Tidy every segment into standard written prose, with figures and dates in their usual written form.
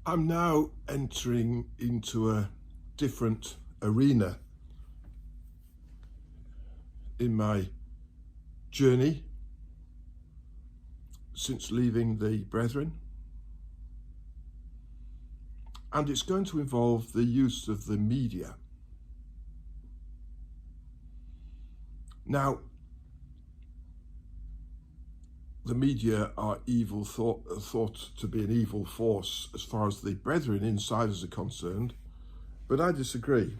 I'm now entering into a different arena in my journey since leaving the Brethren, and it's going to involve the use of the media. Now, the media are thought to be an evil force as far as the Brethren insiders are concerned, but I disagree.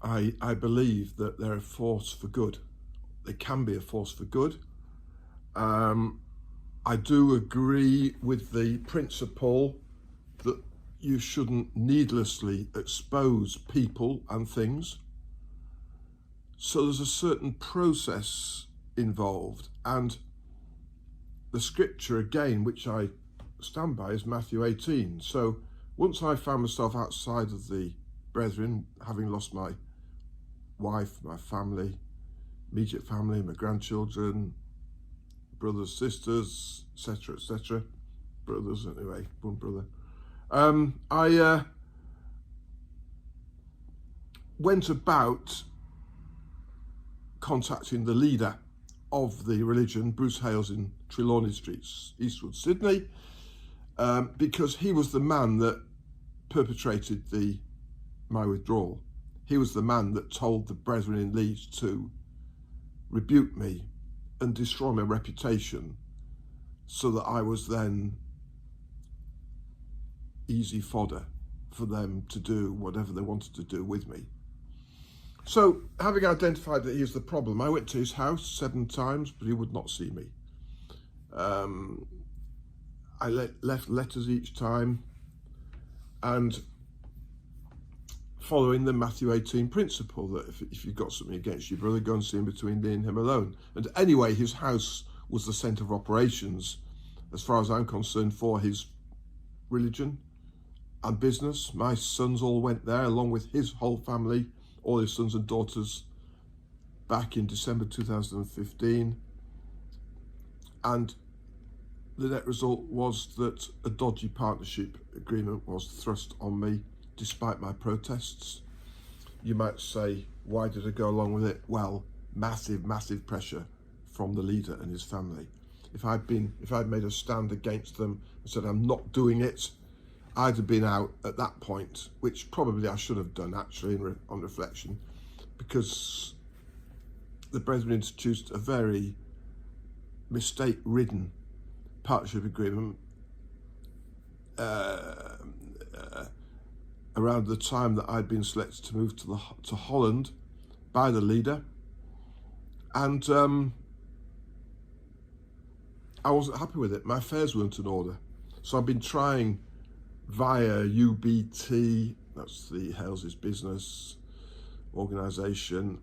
I believe that they're a force for good. They can be a force for good. I do agree with the principle that you shouldn't needlessly expose people and things. So there's a certain process involved, and the scripture again, which I stand by, is Matthew 18. So once I found myself outside of the Brethren, having lost my wife, my family, immediate family, my grandchildren, brothers, sisters, etc., brothers anyway, one brother, I went about contacting the leader of the religion, Bruce Hales, in Trelawney Streets, Eastwood, Sydney, because he was the man that perpetrated my withdrawal. He was the man that told the Brethren in Leeds to rebuke me and destroy my reputation, so that I was then easy fodder for them to do whatever they wanted to do with me. So, having identified that he was the problem, I went to his house 7 times, but he would not see me. I left letters each time, and following the Matthew 18 principle that if you've got something against your brother, go and see him between thee and him alone. And anyway, his house was the centre of operations, as far as I'm concerned, for his religion and business. My sons all went there, along with his whole family, all his sons and daughters, back in December 2015. And the net result was that a dodgy partnership agreement was thrust on me, despite my protests. You might say, why did I go along with it? Well, massive pressure from the leader and his family. If I'd made a stand against them and said I'm not doing it, I'd have been out at that point, which probably I should have done actually on reflection, because the Brethren introduced a very mistake-ridden partnership agreement around the time that I'd been selected to move to Holland by the leader, and I wasn't happy with it. My affairs weren't in order, so I've been trying via UBT, that's the Hales' business organisation,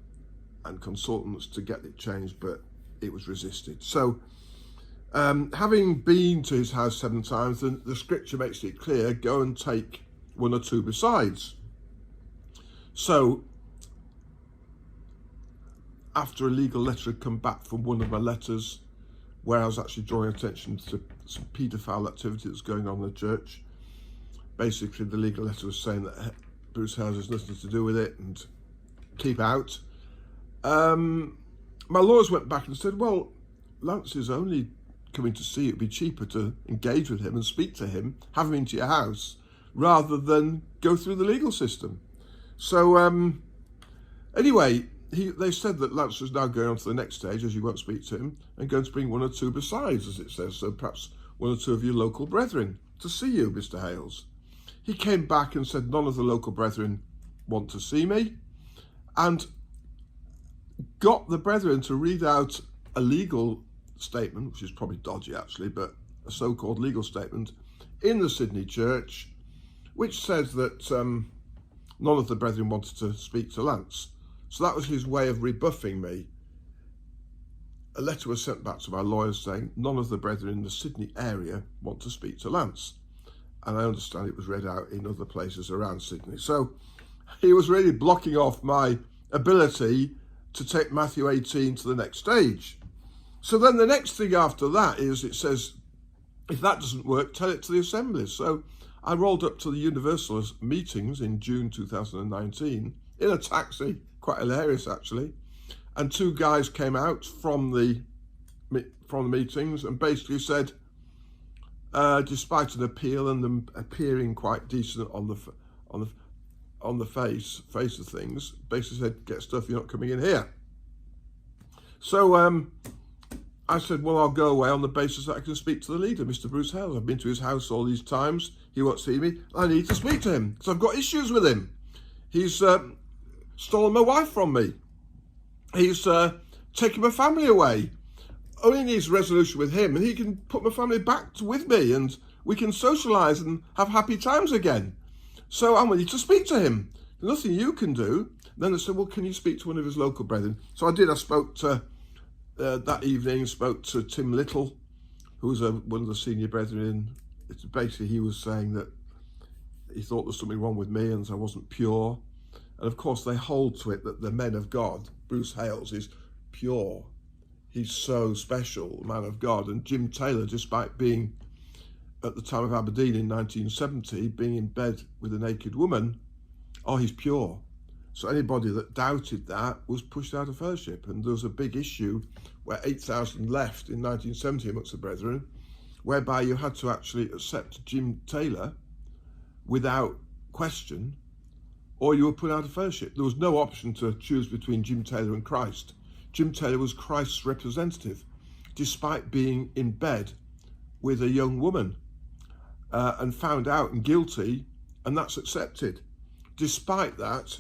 and consultants to get it changed, but it was resisted. So having been to his house 7 times, the scripture makes it clear, go and take 1 or 2 besides. So after a legal letter had come back from one of my letters, where I was actually drawing attention to some paedophile activity that's going on in the church, basically the legal letter was saying that Bruce Hales has nothing to do with it and keep out. My lawyers went back and said, well, Lance is only coming to see you. It'd be cheaper to engage with him and speak to him, have him into your house, rather than go through the legal system. So anyway, they said that Lance was now going on to the next stage, as you won't speak to him, and going to bring 1 or 2 besides, as it says. So perhaps 1 or 2 of your local brethren to see you, Mr. Hales. He came back and said none of the local brethren want to see me, and got the brethren to read out a legal statement, which is probably dodgy actually, but a so-called legal statement in the Sydney church, which says that none of the brethren wanted to speak to Lance. So that was his way of rebuffing me. A letter was sent back to my lawyers saying none of the brethren in the Sydney area want to speak to Lance. And I understand it was read out in other places around Sydney. So he was really blocking off my ability to take Matthew 18 to the next stage. So then the next thing after that is it says, if that doesn't work, tell it to the assemblies. So I rolled up to the Universalist meetings in June 2019 in a taxi, quite hilarious actually, and two guys came out from the meetings and basically said, despite an appeal and them appearing quite decent on the face of things, basically said, get stuff, you're not coming in here. So I said, well, I'll go away on the basis that I can speak to the leader, Mr. Bruce Hales. I've been to his house all these times. He won't see me. I need to speak to him because I've got issues with him. He's stolen my wife from me. He's taken my family away. Only needs resolution with him and he can put my family back with me and we can socialise and have happy times again. So I need to speak to him. There's nothing you can do. Then they said, well, can you speak to one of his local brethren? So I did. I spoke to, that evening, spoke to Tim Little, who was one of the senior brethren. It's basically, he was saying that he thought there was something wrong with me and I wasn't pure. And of course, they hold to it that the men of God, Bruce Hales, is pure. He's so special, a man of God. And Jim Taylor, despite being, at the time of Aberdeen in 1970, being in bed with a naked woman, he's pure. So anybody that doubted that was pushed out of fellowship. And there was a big issue where 8,000 left in 1970 amongst the brethren, whereby you had to actually accept Jim Taylor without question, or you were put out of fellowship. There was no option to choose between Jim Taylor and Christ. Jim Taylor was Christ's representative, despite being in bed with a young woman and found out and guilty, and that's accepted. Despite that,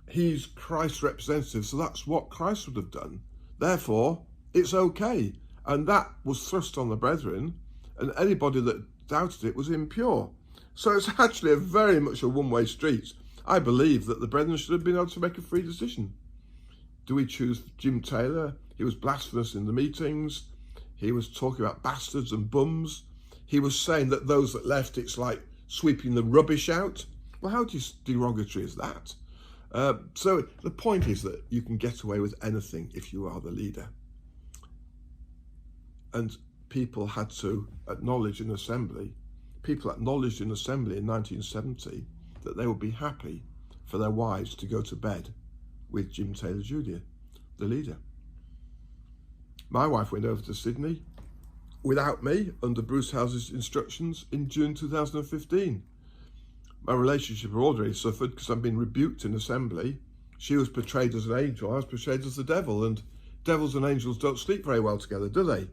he's Christ's representative, so that's what Christ would have done. Therefore, it's okay. And that was thrust on the brethren, and anybody that doubted it was impure. So it's actually very much a one-way street. I believe that the brethren should have been able to make a free decision. Do we choose Jim Taylor? He was blasphemous in the meetings. He was talking about bastards and bums. He was saying that those that left, it's like sweeping the rubbish out. Well, how derogatory is that? So the point is that you can get away with anything if you are the leader. And people had to acknowledge in assembly, people acknowledged in assembly in 1970 that they would be happy for their wives to go to bed with Jim Taylor Jr., the leader. My wife went over to Sydney without me under Bruce House's instructions in June 2015. My relationship had already suffered because I'd been rebuked in assembly. She was portrayed as an angel, I was portrayed as the devil, and devils and angels don't sleep very well together, do they?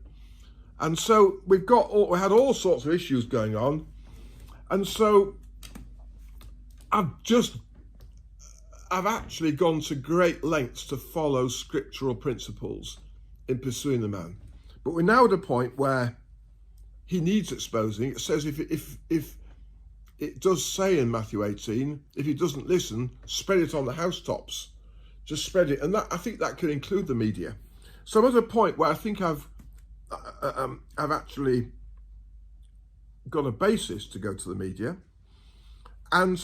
And so we had all sorts of issues going on. And so I've actually gone to great lengths to follow scriptural principles in pursuing the man. But we're now at a point where he needs exposing. It says if it does say in Matthew 18, if he doesn't listen, spread it on the housetops. Just spread it. And I think that could include the media. So I'm at a point where I think I've actually got a basis to go to the media, and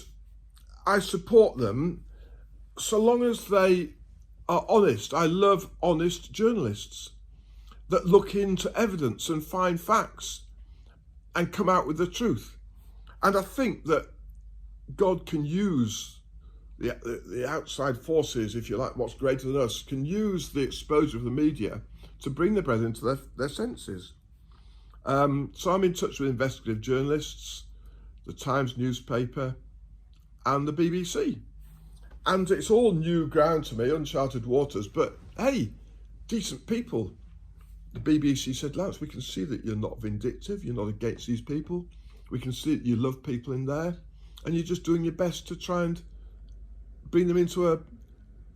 I support them so long as they are honest. I love honest journalists that look into evidence and find facts and come out with the truth. And I think that God can use the outside forces, if you like, what's greater than us, can use the exposure of the media to bring the brethren to their senses. So I'm in touch with investigative journalists, the Times newspaper, and the BBC. And it's all new ground to me, uncharted waters, but hey, decent people. The BBC said, Lance, we can see that you're not vindictive, you're not against these people. We can see that you love people in there, and you're just doing your best to try and bring them into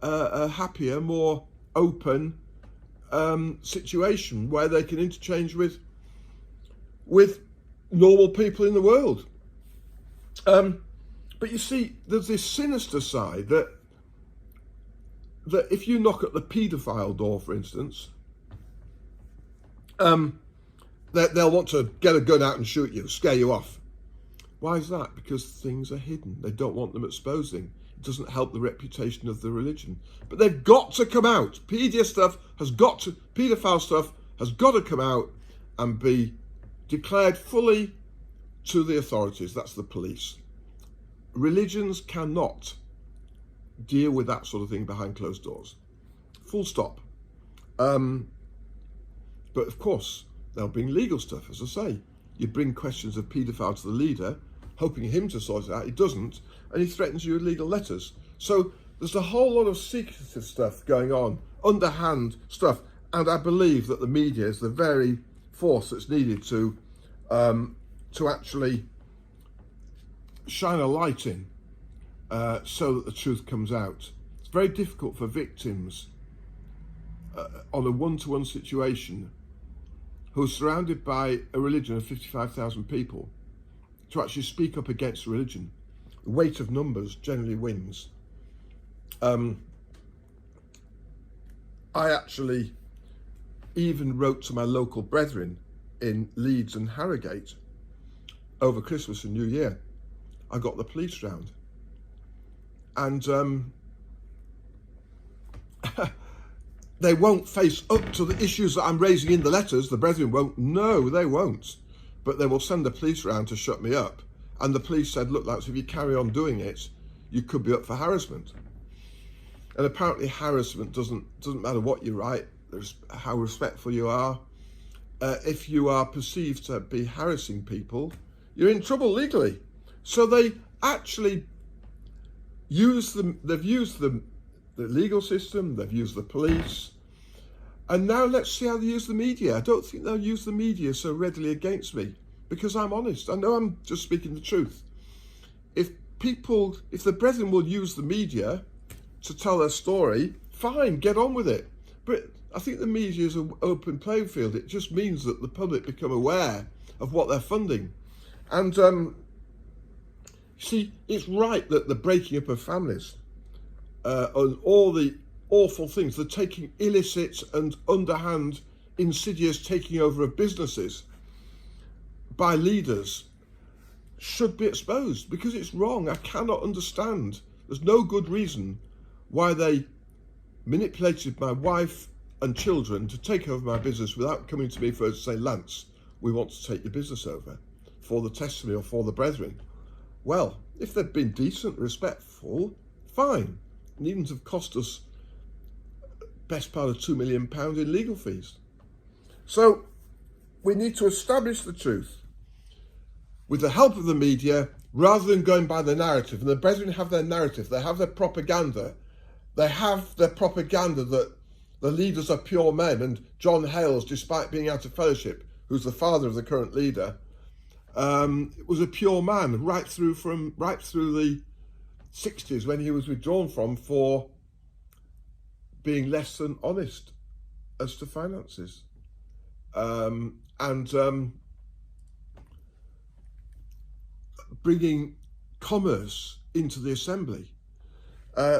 a happier, more open situation where they can interchange with normal people in the world. But you see, there's this sinister side that if you knock at the paedophile door, for instance, they'll want to get a gun out and shoot you, scare you off. Why is that? Because things are hidden. They don't want them exposing. doesn't help the reputation of the religion. But they've got to come out. Paedophile stuff has got to come out and be declared fully to the authorities. That's the police. Religions cannot deal with that sort of thing behind closed doors. Full stop. But of course, they'll bring legal stuff, as I say. You bring questions of paedophile to the leader, hoping him to sort it out. He doesn't, and he threatens you with legal letters. So there's a whole lot of secretive stuff going on, underhand stuff, and I believe that the media is the very force that's needed to actually shine a light in so that the truth comes out. It's very difficult for victims on a one-to-one situation who are surrounded by a religion of 55,000 people to actually speak up against religion. The weight of numbers generally wins. I actually even wrote to my local brethren in Leeds and Harrogate over Christmas and New Year. I got the police round, and they won't face up to the issues that I'm raising in the letters. The brethren won't. No, they won't. But they will send the police round to shut me up. And the police said, look, lads, if you carry on doing it, you could be up for harassment. And apparently harassment doesn't matter what you write, there's how respectful you are. If you are perceived to be harassing people, you're in trouble legally. So they actually they've used the legal system, they've used the police, and now let's see how they use the media. I don't think they'll use the media so readily against me, because I'm honest. I know I'm just speaking the truth. If the brethren will use the media to tell their story, fine, get on with it. But I think the media is an open playing field. It just means that the public become aware of what they're funding. And see, it's right that the breaking up of families and all the awful things, the taking illicit and underhand, insidious taking over of businesses by leaders should be exposed, because it's wrong. I cannot understand. There's no good reason why they manipulated my wife and children to take over my business without coming to me first to say, Lance, we want to take your business over for the testimony or for the brethren. Well, if they'd been decent, respectful, fine. It needn't have cost us best part of £2 million in legal fees. So we need to establish the truth with the help of the media rather than going by the narrative. And the brethren have their narrative, they have their propaganda. They have their propaganda that the leaders are pure men, and John Hales, despite being out of fellowship, who's the father of the current leader, was a pure man right through the 60s, when he was withdrawn from for being less than honest as to finances, and bringing commerce into the assembly.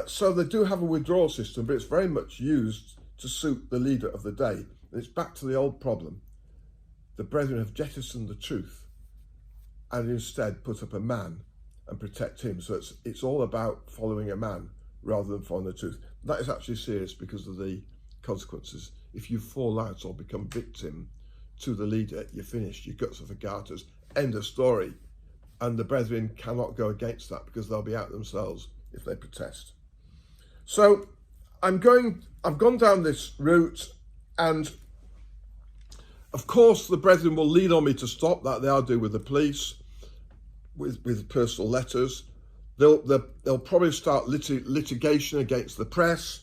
So they do have a withdrawal system, but it's very much used to suit the leader of the day. And it's back to the old problem. The brethren have jettisoned the truth and instead put up a man and protect him. So it's all about following a man rather than following the truth. That is actually serious because of the consequences. If you fall out or become victim to the leader, you're finished. Your guts are for garters. End of story. And the brethren cannot go against that because they'll be out themselves if they protest. So I've gone down this route, and of course the brethren will lean on me to stop that. They'll do with the police, with personal letters. They'll probably start litigation against the press.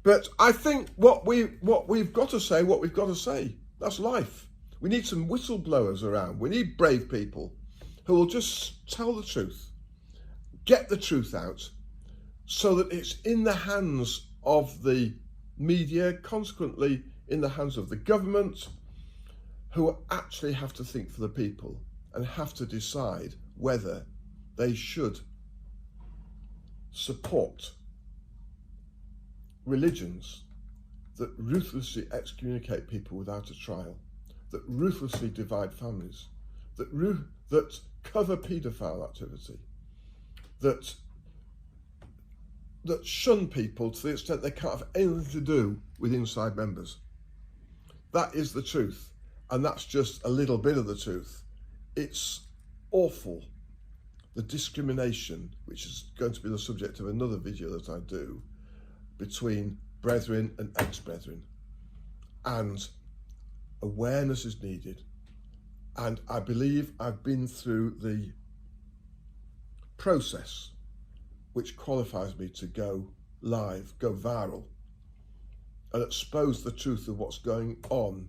But I think what we've got to say. That's life. We need some whistleblowers around. We need brave people who will just tell the truth, get the truth out, so that it's in the hands of the media, consequently in the hands of the government, who actually have to think for the people and have to decide whether they should support religions that ruthlessly excommunicate people without a trial, that ruthlessly divide families, that cover paedophile activity, that that shun people to the extent they can't have anything to do with inside members. That is the truth, and that's just a little bit of the truth. It's awful, the discrimination, which is going to be the subject of another video that I do, between brethren and ex-brethren. And awareness is needed. And I believe I've been through the process which qualifies me to go live, go viral, and expose the truth of what's going on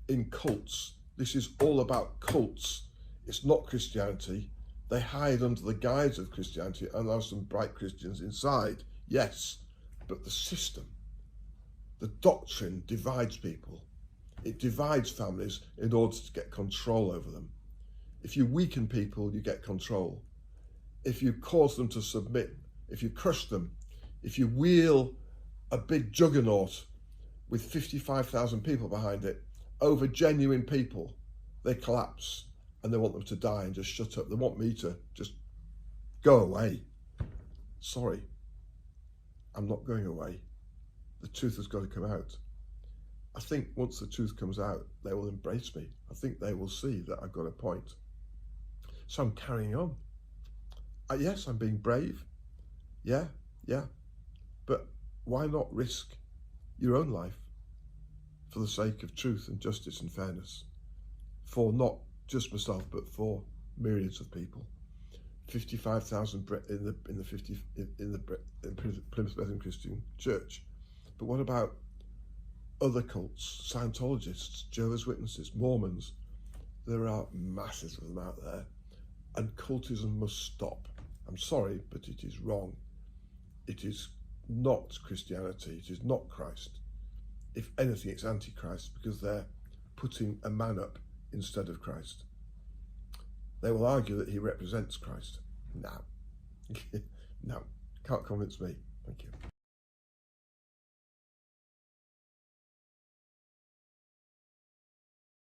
in cults. This is all about cults. It's not Christianity. They hide under the guise of Christianity, and there are some bright Christians inside, yes, but the system, the doctrine divides people. It divides families in order to get control over them. If you weaken people, you get control. If you cause them to submit, if you crush them, if you wheel a big juggernaut with 55,000 people behind it over genuine people, they collapse and they want them to die and just shut up. They want me to just go away. Sorry, I'm not going away. The truth has got to come out. I think once the truth comes out, they will embrace me. I think they will see that I've got a point. So I'm carrying on. Yes, I'm being brave. Yeah. But why not risk your own life for the sake of truth and justice and fairness? For not just myself, but for myriads of people. 55,000 in the Plymouth Brethren Christian Church. But what about other cults, Scientologists, Jehovah's Witnesses, Mormons? There are masses of them out there, and cultism must stop. I'm sorry, but it is wrong. It is not Christianity. It is not Christ. If anything, it's anti-Christ, because they're putting a man up instead of Christ. They will argue that he represents Christ. No, can't convince me. Thank you.